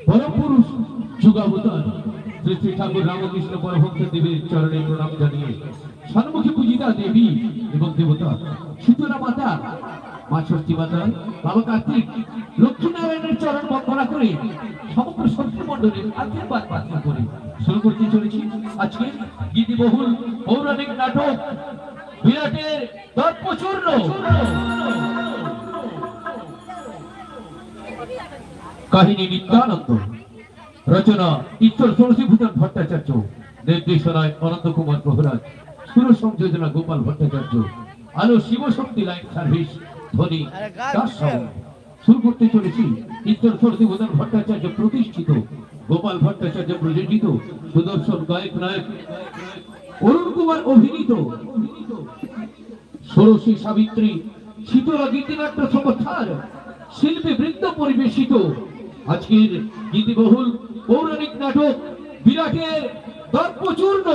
পরম পুরুষ যুগাবতার শ্রী শ্রী ঠাকুর রামকৃষ্ণ পরমহংস দেবের চরণে প্রণাম জানিয়ে সন্মুখী পূজিতা দেবী এবং দেবতা শীতলা মাতা, মা ষষ্ঠী মাতা, বাবা কার্তিক, লক্ষ্মীনারায়ণের চরণ বন্দনা করে সমগ্র শক্তি মন্ডলের আশীর্বাদ প্রার্থনা করে শুরু করতে চলেছি আজকে গীতিবহুল পৌরাণিক নাটক বিরাটের দর্পচূর্ণ। কাহিনী নিত্যানন্দ, রচনা ঈশ্বর তুলসীভূষণ ভট্টাচার্য, নির্দেশনায় অনন্ত কুমার প্রহরাজ, সুর সংযোজনা গোপাল ভট্টাচার্য, আলো শিবশক্তি লাইট সার্ভিস, ধ্বনি দাস সাউন্ড। শুরু করতে চলেছি ঈশ্বর তুলসীভূষণ ভট্টাচার্য প্রতিষ্ঠিত, গোপাল ভট্টাচার্য প্রযোজিত, সুদর্শন গায়ক নায়ক অরুণ কুমার অভিনীত ষোড়শী সাবিত্রী শীতলা গীতিনাট্য সংস্থার শিল্পী বৃন্দ পরিবেশিত আজকের গীতিবহুল পৌরাণিক নাটক বিরাটের দর্পচূর্ণ।